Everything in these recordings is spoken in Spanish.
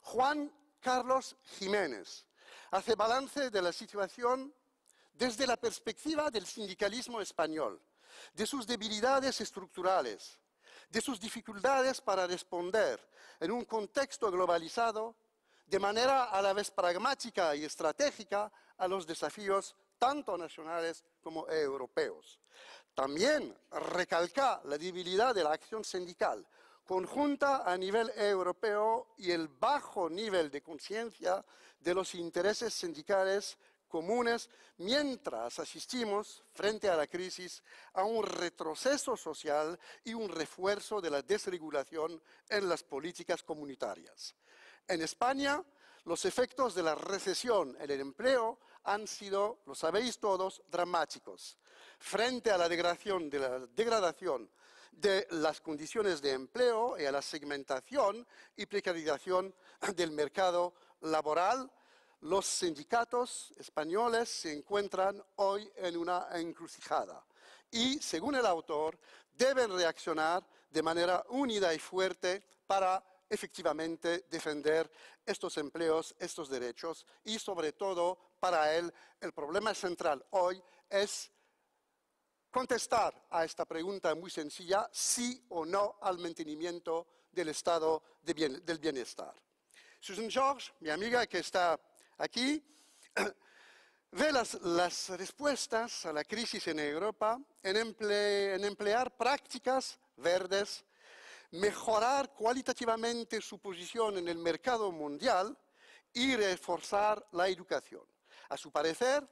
Juan Carlos Jiménez hace balance de la situación desde la perspectiva del sindicalismo español, de sus debilidades estructurales, de sus dificultades para responder en un contexto globalizado de manera a la vez pragmática y estratégica a los desafíos tanto nacionales como europeos. También recalca la debilidad de la acción sindical conjunta a nivel europeo y el bajo nivel de conciencia de los intereses sindicales comunes, mientras asistimos, frente a la crisis, a un retroceso social y un refuerzo de la desregulación en las políticas comunitarias. En España, los efectos de la recesión en el empleo han sido, lo sabéis todos, dramáticos. Frente a la degradación de las condiciones de empleo y a la segmentación y precarización del mercado laboral, los sindicatos españoles se encuentran hoy en una encrucijada y, según el autor, deben reaccionar de manera unida y fuerte para efectivamente defender estos empleos, estos derechos y, sobre todo, para él, el problema central hoy es contestar a esta pregunta muy sencilla, sí o no al mantenimiento del estado del bienestar. Susan George, mi amiga que está aquí, ve las respuestas a la crisis en Europa en emplear prácticas verdes, mejorar cualitativamente su posición en el mercado mundial y reforzar la educación. A su parecer,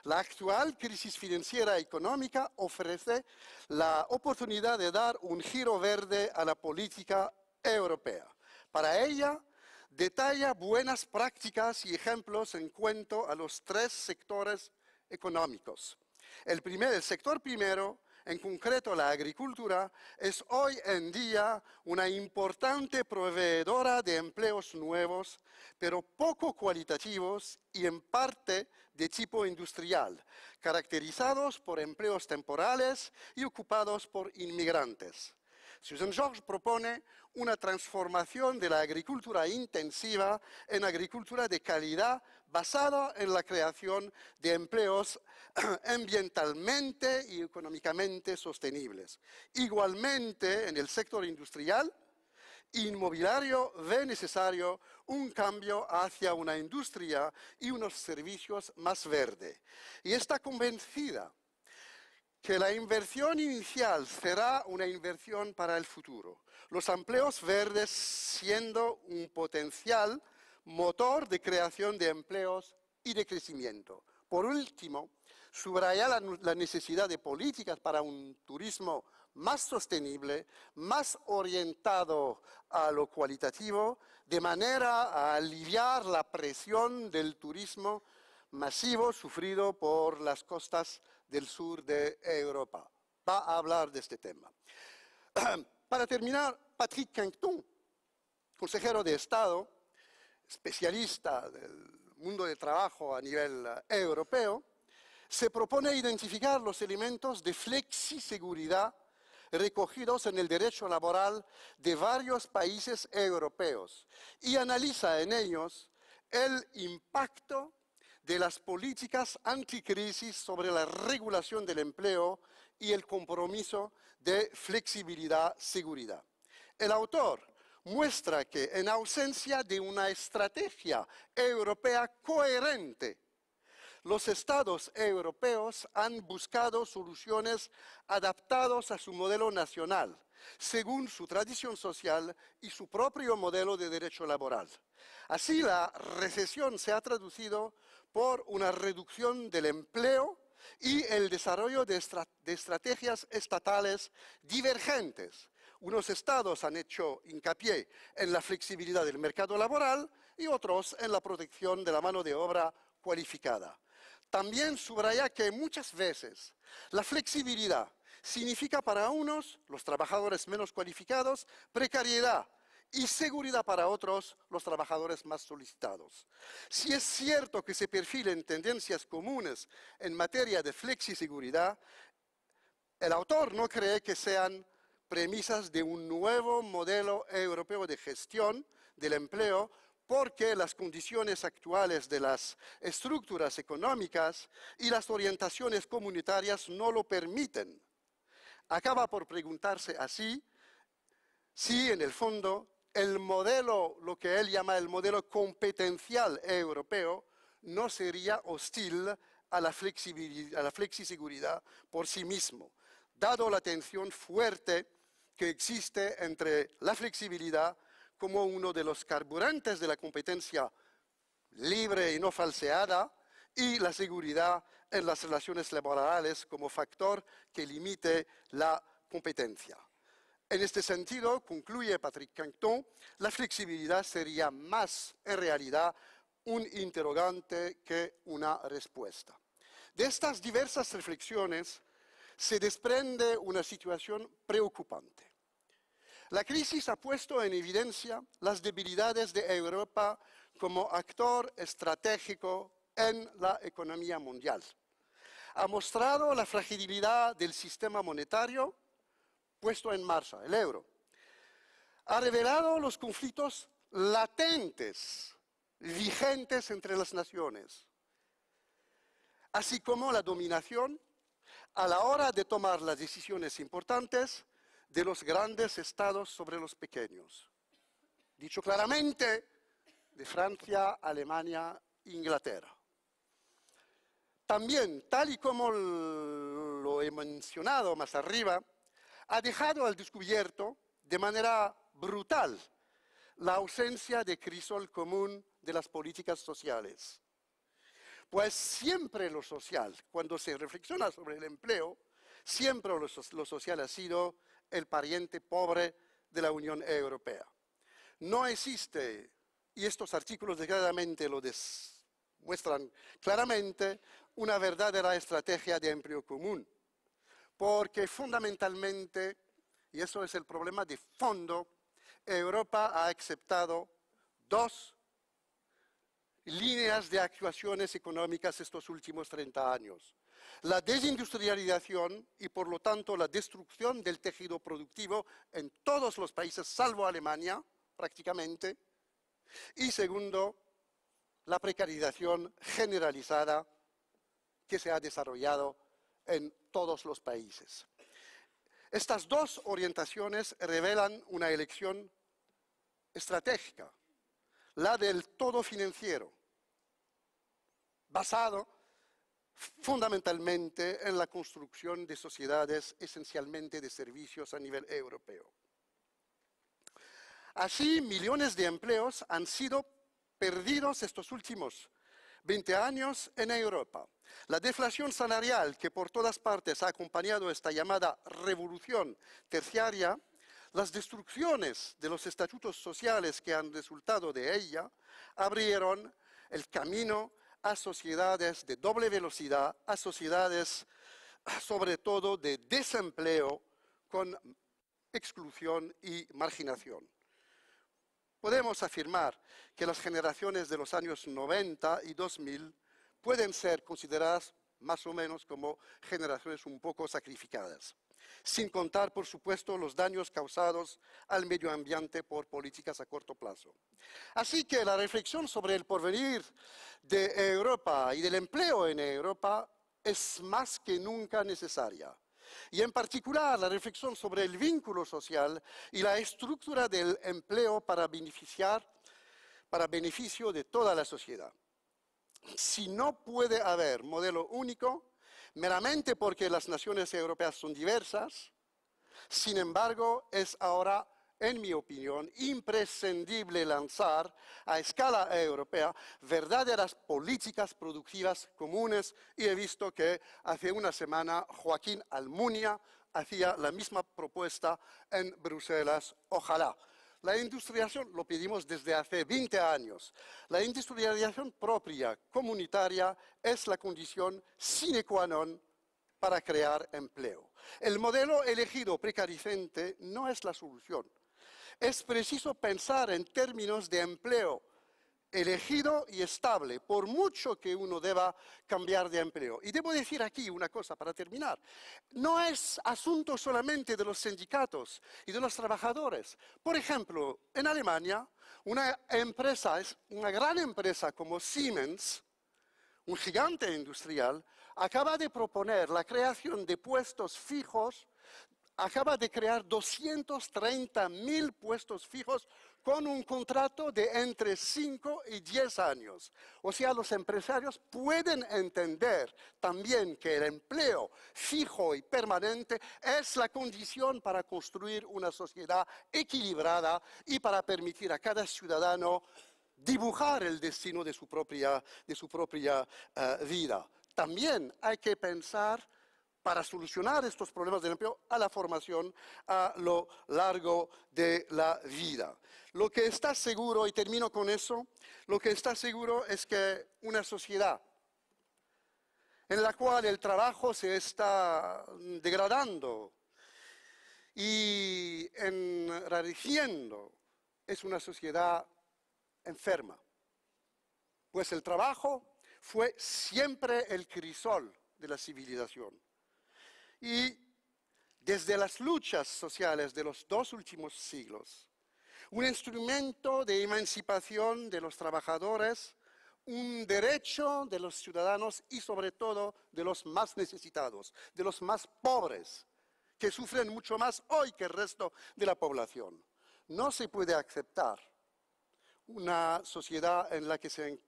la actual crisis financiera y económica ofrece la oportunidad de dar un giro verde a la política europea. Para ella, detalla buenas prácticas y ejemplos en cuanto a los tres sectores económicos. El sector primero, en concreto la agricultura, es hoy en día una importante proveedora de empleos nuevos, pero poco cualitativos y en parte de tipo industrial, caracterizados por empleos temporales y ocupados por inmigrantes. Susan George propone una transformación de la agricultura intensiva en agricultura de calidad basada en la creación de empleos ambientalmente y económicamente sostenibles. Igualmente, en el sector industrial, inmobiliario ve necesario un cambio hacia una industria y unos servicios más verdes. Y está convencida que la inversión inicial será una inversión para el futuro. Los empleos verdes siendo un potencial motor de creación de empleos y de crecimiento. Por último, subraya la necesidad de políticas para un turismo más sostenible, más orientado a lo cualitativo, de manera a aliviar la presión del turismo masivo sufrido por las costas del sur de Europa. Va a hablar de este tema. Para terminar, Patrick Quinton, consejero de Estado, especialista del mundo del trabajo a nivel europeo, se propone identificar los elementos de flexiseguridad recogidos en el derecho laboral de varios países europeos y analiza en ellos el impacto de las políticas anticrisis sobre la regulación del empleo y el compromiso de flexibilidad-seguridad. El autor muestra que en ausencia de una estrategia europea coherente, los estados europeos han buscado soluciones adaptadas a su modelo nacional, según su tradición social y su propio modelo de derecho laboral. Así, la recesión se ha traducido por una reducción del empleo y el desarrollo de estrategias estatales divergentes. Unos estados han hecho hincapié en la flexibilidad del mercado laboral y otros en la protección de la mano de obra cualificada. También subraya que muchas veces la flexibilidad significa para unos, los trabajadores menos cualificados, precariedad y seguridad para otros, los trabajadores más solicitados. Si es cierto que se perfilen tendencias comunes en materia de flexiseguridad, el autor no cree que sean premisas de un nuevo modelo europeo de gestión del empleo, porque las condiciones actuales de las estructuras económicas y las orientaciones comunitarias no lo permiten. Acaba por preguntarse así si en el fondo el modelo, lo que él llama el modelo competencial europeo, no sería hostil a la flexiseguridad por sí mismo, dado la tensión fuerte que existe entre la flexibilidad como uno de los carburantes de la competencia libre y no falseada y la seguridad en las relaciones laborales como factor que limite la competencia. En este sentido, concluye Patrick Canton, la flexibilidad sería más, en realidad, un interrogante que una respuesta. De estas diversas reflexiones se desprende una situación preocupante. La crisis ha puesto en evidencia las debilidades de Europa como actor estratégico en la economía mundial. Ha mostrado la fragilidad del sistema monetario puesto en marcha, el euro. Ha revelado los conflictos latentes, vigentes entre las naciones, así como la dominación a la hora de tomar las decisiones importantes de los grandes estados sobre los pequeños. Dicho claramente, de Francia, Alemania, Inglaterra. También, tal y como lo he mencionado más arriba, ha dejado al descubierto de manera brutal la ausencia de crisol común de las políticas sociales. Pues siempre lo social, cuando se reflexiona sobre el empleo, siempre lo social ha sido el pariente pobre de la Unión Europea. No existe, y estos artículos desgraciadamente lo muestran claramente, una verdadera estrategia de empleo común. Porque fundamentalmente, y eso es el problema de fondo, Europa ha aceptado dos líneas de actuaciones económicas estos últimos 30 años. La desindustrialización y, por lo tanto, la destrucción del tejido productivo en todos los países, salvo Alemania, prácticamente. Y segundo, la precarización generalizada que se ha desarrollado en todos los países. Estas dos orientaciones revelan una elección estratégica, la del todo financiero, basado fundamentalmente en la construcción de sociedades esencialmente de servicios a nivel europeo. Así, millones de empleos han sido perdidos estos últimos 20 años en Europa. La deflación salarial que por todas partes ha acompañado esta llamada revolución terciaria, las destrucciones de los estatutos sociales que han resultado de ella, abrieron el camino a sociedades de doble velocidad, a sociedades sobre todo de desempleo con exclusión y marginación. Podemos afirmar que las generaciones de los años 90 y 2000 pueden ser consideradas más o menos como generaciones un poco sacrificadas, sin contar, por supuesto, los daños causados al medio ambiente por políticas a corto plazo. Así que la reflexión sobre el porvenir de Europa y del empleo en Europa es más que nunca necesaria. Y en particular la reflexión sobre el vínculo social y la estructura del empleo para beneficio de toda la sociedad. Si no puede haber modelo único, meramente porque las naciones europeas son diversas, sin embargo, es ahora, en mi opinión, imprescindible lanzar a escala europea verdaderas políticas productivas comunes, y he visto que hace una semana Joaquín Almunia hacía la misma propuesta en Bruselas. Ojalá. La industrialización lo pedimos desde hace 20 años. La industrialización propia, comunitaria, es la condición sine qua non para crear empleo. El modelo elegido precarizante no es la solución. Es preciso pensar en términos de empleo elegido y estable, por mucho que uno deba cambiar de empleo. Y debo decir aquí una cosa para terminar. No es asunto solamente de los sindicatos y de los trabajadores. Por ejemplo, en Alemania, una empresa, una gran empresa como Siemens, un gigante industrial, acaba de proponer la creación de puestos fijos, acaba de crear 230.000 puestos fijos con un contrato de entre 5 y 10 años. O sea, los empresarios pueden entender también que el empleo fijo y permanente es la condición para construir una sociedad equilibrada y para permitir a cada ciudadano dibujar el destino de su propia vida. También hay que pensar para solucionar estos problemas del empleo a la formación a lo largo de la vida. Lo que está seguro, y termino con eso, lo que está seguro es que una sociedad en la cual el trabajo se está degradando y enrareciendo es una sociedad enferma, pues el trabajo fue siempre el crisol de la civilización. Y desde las luchas sociales de los 2 últimos siglos, un instrumento de emancipación de los trabajadores, un derecho de los ciudadanos y sobre todo de los más necesitados, de los más pobres, que sufren mucho más hoy que el resto de la población. No se puede aceptar una sociedad en la que se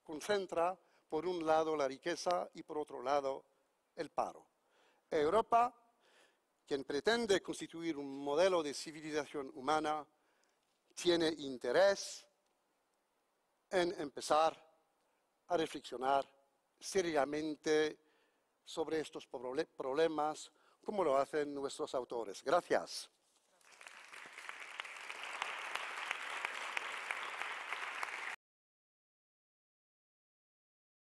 concentra por un lado la riqueza y por otro lado el paro. Europa, quien pretende constituir un modelo de civilización humana, tiene interés en empezar a reflexionar seriamente sobre estos problemas, como lo hacen nuestros autores. Gracias.